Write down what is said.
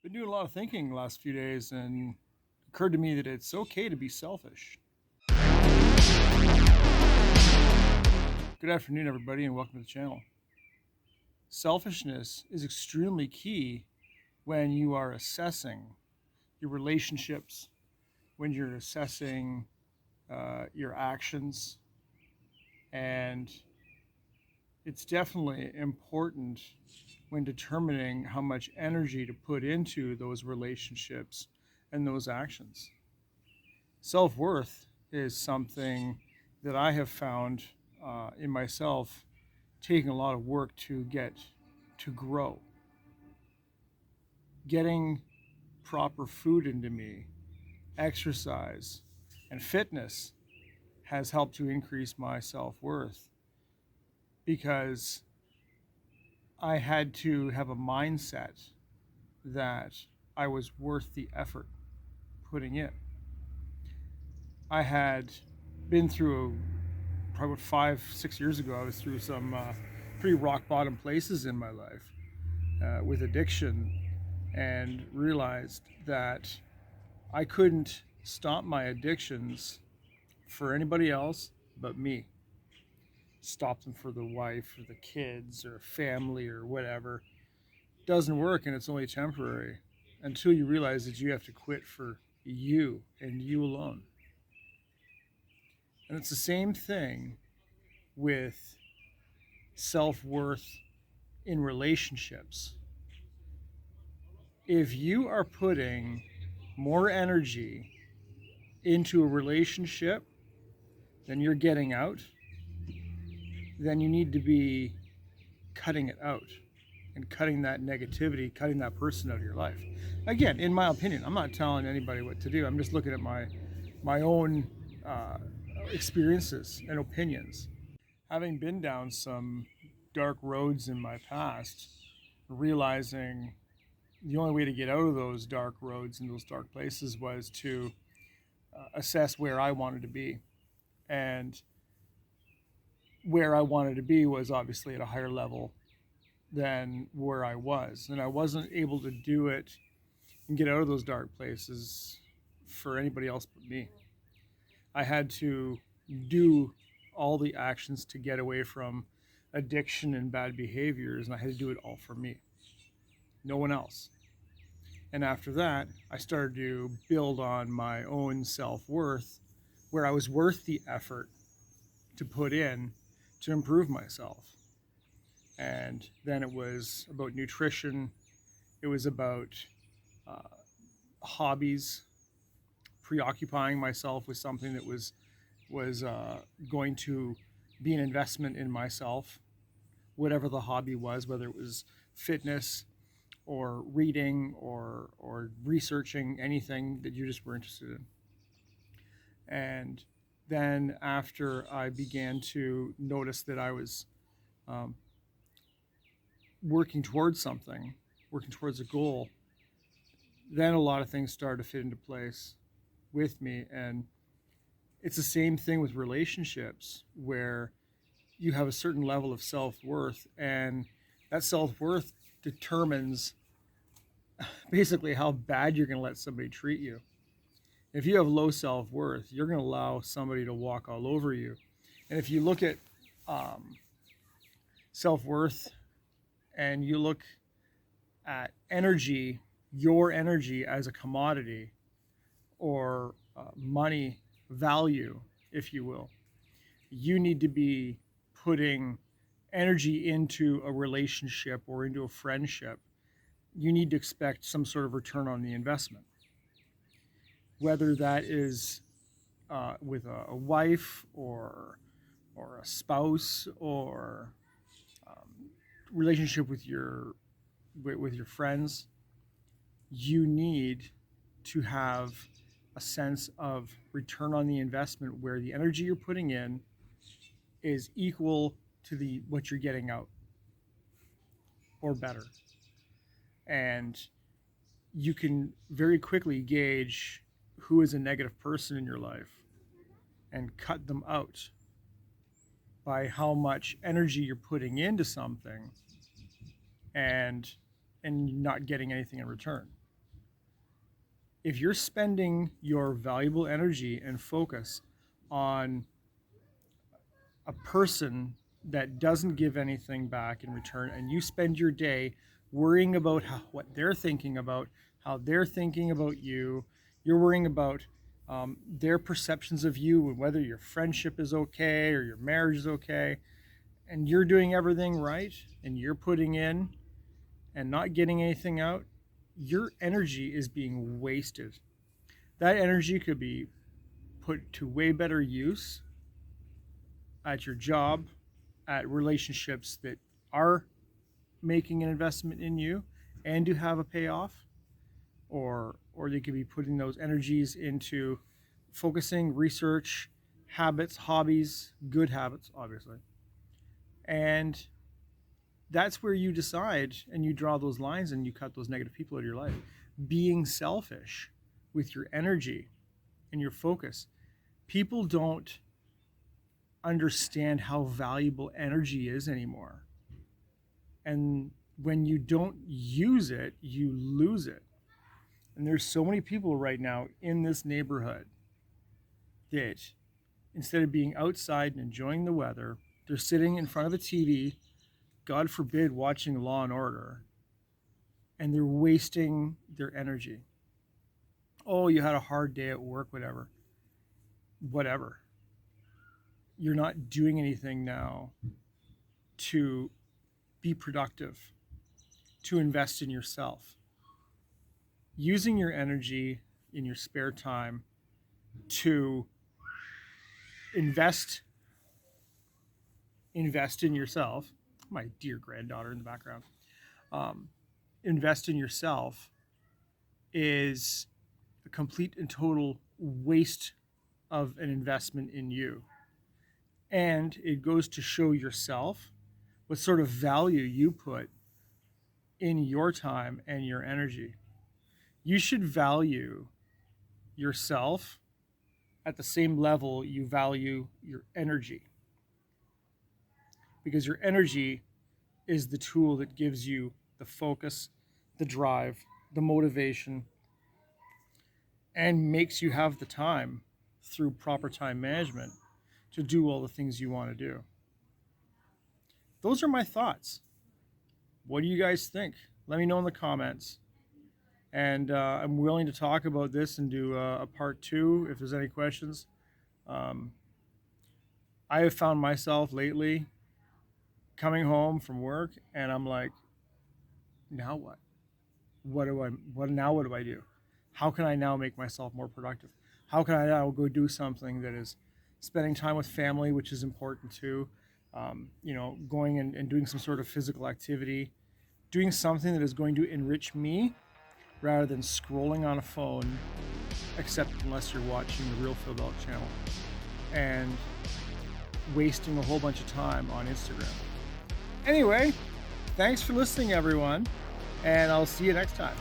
Been doing a lot of thinking the last few days, and it occurred to me that it's okay to be selfish. Good afternoon, everybody, and welcome to the channel. Selfishness is extremely key when you are assessing your relationships, when you're assessing your actions, and it's definitely important when determining how much energy to put into those relationships and those actions. Self-worth is something that I have found in myself taking a lot of work to get to grow. Getting proper food into me, exercise, and fitness has helped to increase my self-worth because I had to have a mindset that I was worth the effort putting in. I had been through probably 5-6 years ago, I was through some pretty rock bottom places in my life with addiction, and realized that I couldn't stop my addictions for anybody else but me. Stop them for the wife or the kids or family or whatever. Doesn't work, and it's only temporary until you realize that you have to quit for you and you alone. And it's the same thing with self-worth in relationships. If you are putting more energy into a relationship than you're getting out, then you need to be cutting it out and cutting that negativity, cutting that person out of your life. Again, in my opinion, I'm not telling anybody what to do. I'm just looking at my own experiences and opinions. Having been down some dark roads in my past, realizing the only way to get out of those dark roads and those dark places was to assess where I wanted to be. And where I wanted to be was obviously at a higher level than where I was. And I wasn't able to do it and get out of those dark places for anybody else but me. I had to do all the actions to get away from addiction and bad behaviors, and I had to do it all for me, no one else. And after that, I started to build on my own self-worth, where I was worth the effort to put in to improve myself. And then it was about nutrition. It was about hobbies, preoccupying myself with something that was going to be an investment in myself, whatever the hobby was, whether it was fitness or reading or researching anything that you just were interested in. And then after I began to notice that I was working towards something, working towards a goal, then a lot of things started to fit into place with me. And it's the same thing with relationships, where you have a certain level of self-worth, and that self-worth determines basically how bad you're going to let somebody treat you. If you have low self-worth, you're going to allow somebody to walk all over you. And if you look at self-worth and you look at energy, your energy as a commodity or money value, if you will, you need to be putting energy into a relationship or into a friendship. You need to expect some sort of return on the investment, whether that is with a wife or a spouse or relationship with your friends. You need to have a sense of return on the investment, where the energy you're putting in is equal to what you're getting out or better. And you can very quickly gauge who is a negative person in your life and cut them out by how much energy you're putting into something and not getting anything in return. if you're spending your valuable energy and focus on a person that doesn't give anything back in return, and you spend your day worrying about what they're thinking about, how they're thinking about you, you're worrying about their perceptions of you and whether your friendship is okay or your marriage is okay, and you're doing everything right and you're putting in and not getting anything out, your energy is being wasted. That energy could be put to way better use at your job, at relationships that are making an investment in you and do have a payoff, or they could be putting those energies into focusing, research, habits, hobbies, good habits, obviously. And that's where you decide and you draw those lines and you cut those negative people out of your life. Being selfish with your energy and your focus. People don't understand how valuable energy is anymore. And when you don't use it, you lose it. And there's so many people right now in this neighborhood that instead of being outside and enjoying the weather, they're sitting in front of a TV, God forbid, watching Law and Order, and they're wasting their energy. Oh, you had a hard day at work, whatever. Whatever. You're not doing anything now to be productive, to invest in yourself. Using your energy in your spare time to invest in yourself. My dear granddaughter in the background. Invest in yourself is a complete and total waste of an investment in you. And it goes to show yourself what sort of value you put in your time and your energy. You should value yourself at the same level you value your energy. Because your energy is the tool that gives you the focus, the drive, the motivation, and makes you have the time through proper time management to do all the things you want to do. Those are my thoughts. What do you guys think? Let me know in the comments. And I'm willing to talk about this and do a part 2 if there's any questions. I have found myself lately coming home from work and I'm like, now what? What do I do? How can I now make myself more productive? How can I now go do something that is spending time with family, which is important too? Going and doing some sort of physical activity, doing something that is going to enrich me rather than scrolling on a phone, except unless you're watching the Real Phil Belt channel, and wasting a whole bunch of time on Instagram. Anyway, thanks for listening, everyone, and I'll see you next time.